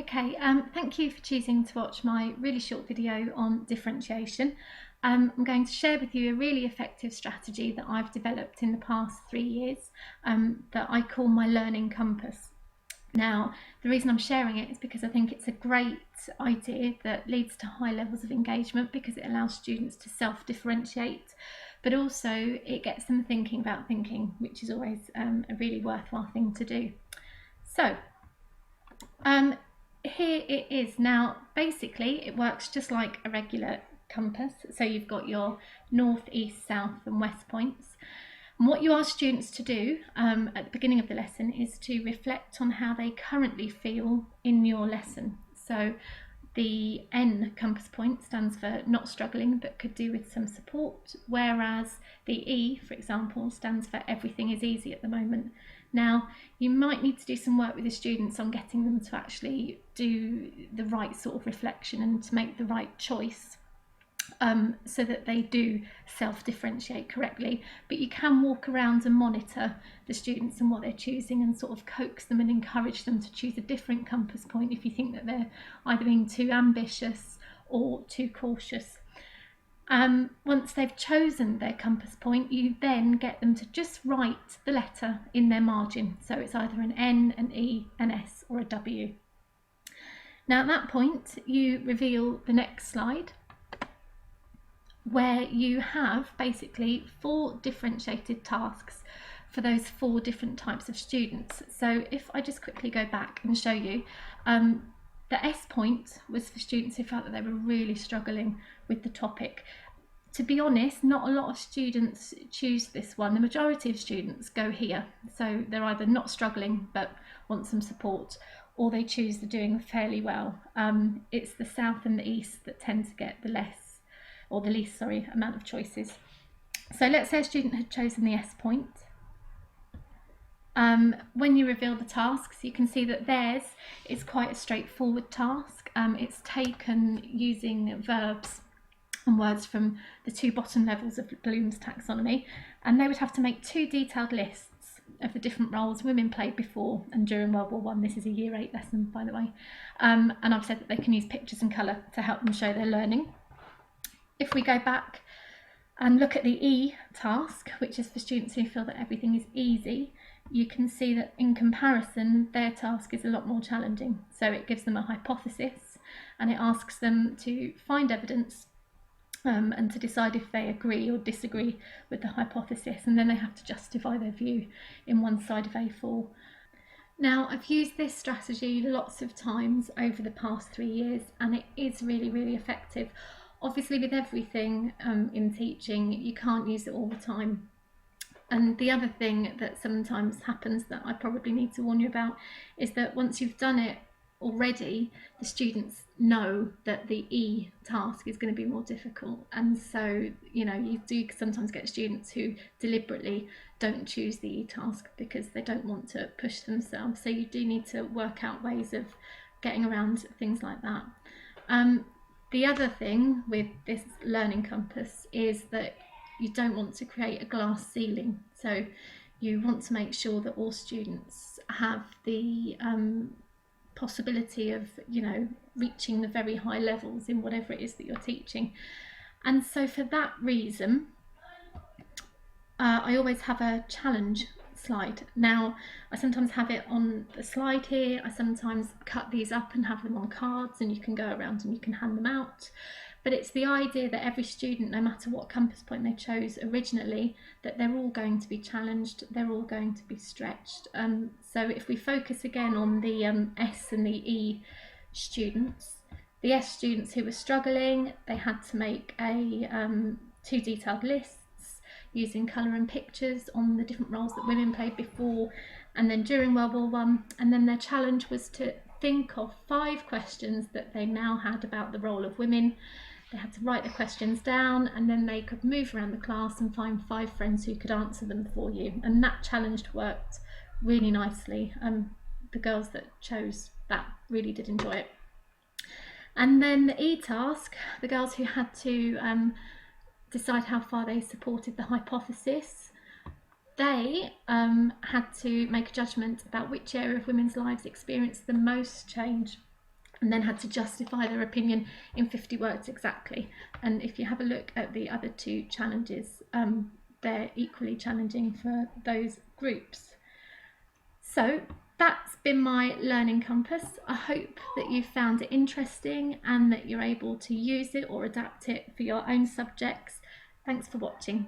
Okay, thank you for choosing to watch my really short video on differentiation. I'm going to share with you a really effective strategy that I've developed in the past 3 years that I call my learning compass. Now, the reason I'm sharing it is because I think it's a great idea that leads to high levels of engagement because it allows students to self-differentiate, but also it gets them thinking about thinking, which is always a really worthwhile thing to do. So, here it is. Now, basically, it works just like a regular compass. So you've got your north, east, south and west points. And what you ask students to do at the beginning of the lesson is to reflect on how they currently feel in your lesson. So the N compass point stands for not struggling but could do with some support, whereas the E, for example, stands for everything is easy at the moment. Now, you might need to do some work with the students on getting them to actually do the right sort of reflection and to make the right choice so that they do self-differentiate correctly. But you can walk around and monitor the students and what they're choosing and sort of coax them and encourage them to choose a different compass point if you think that they're either being too ambitious or too cautious. Once they've chosen their compass point, you then get them to just write the letter in their margin. So it's either an N, an E, an S or a W. Now at that point, you reveal the next slide where you have basically 4 differentiated tasks for those 4 different types of students. So if I just quickly go back and show you, the S point was for students who felt that they were really struggling with the topic. To be honest, not a lot of students choose this one. The majority of students go here. So they're either not struggling but want some support, or they choose the doing fairly well. It's the south and the east that tend to get the least amount of choices. So let's say a student had chosen the S point. When you reveal the tasks, you can see that theirs is quite a straightforward task. It's taken using verbs and words from the 2 bottom levels of Bloom's taxonomy, and they would have to make 2 detailed lists of the different roles women played before and during World War I. This is a Year 8 lesson, by the way. And I've said that they can use pictures and colour to help them show their learning. If we go back and look at the E task, which is for students who feel that everything is easy, you can see that in comparison, their task is a lot more challenging. So it gives them a hypothesis and it asks them to find evidence and to decide if they agree or disagree with the hypothesis, and then they have to justify their view in one side of A4. Now, I've used this strategy lots of times over the past 3 years and it is really, really effective. Obviously, with everything in teaching, you can't use it all the time. And the other thing that sometimes happens that I probably need to warn you about is that once you've done it already, the students know that the E task is going to be more difficult. And so, you do sometimes get students who deliberately don't choose the E task because they don't want to push themselves. So you do need to work out ways of getting around things like that. The other thing with this learning compass is that you don't want to create a glass ceiling. So you want to make sure that all students have the possibility of, reaching the very high levels in whatever it is that you're teaching. And so for that reason, I always have a challenge slide. Now, I sometimes have it on the slide here. I sometimes cut these up and have them on cards, and you can go around and you can hand them out. But it's the idea that every student, no matter what compass point they chose originally, that they're all going to be challenged, they're all going to be stretched. So if we focus again on the S and the E students, the S students who were struggling, they had to make 2 detailed lists using colour and pictures on the different roles that women played before and then during World War I. And then their challenge was to think of 5 questions that they now had about the role of women. They had to write the questions down and then they could move around the class and find 5 friends who could answer them for you. And that challenge worked really nicely. The girls that chose that really did enjoy it. And then the E task, the girls who had to decide how far they supported the hypothesis, they had to make a judgment about which area of women's lives experienced the most change and then had to justify their opinion in 50 words exactly. And if you have a look at the other two challenges, they're equally challenging for those groups. So that's been my learning compass. I hope that you found it interesting and that you're able to use it or adapt it for your own subjects. Thanks for watching.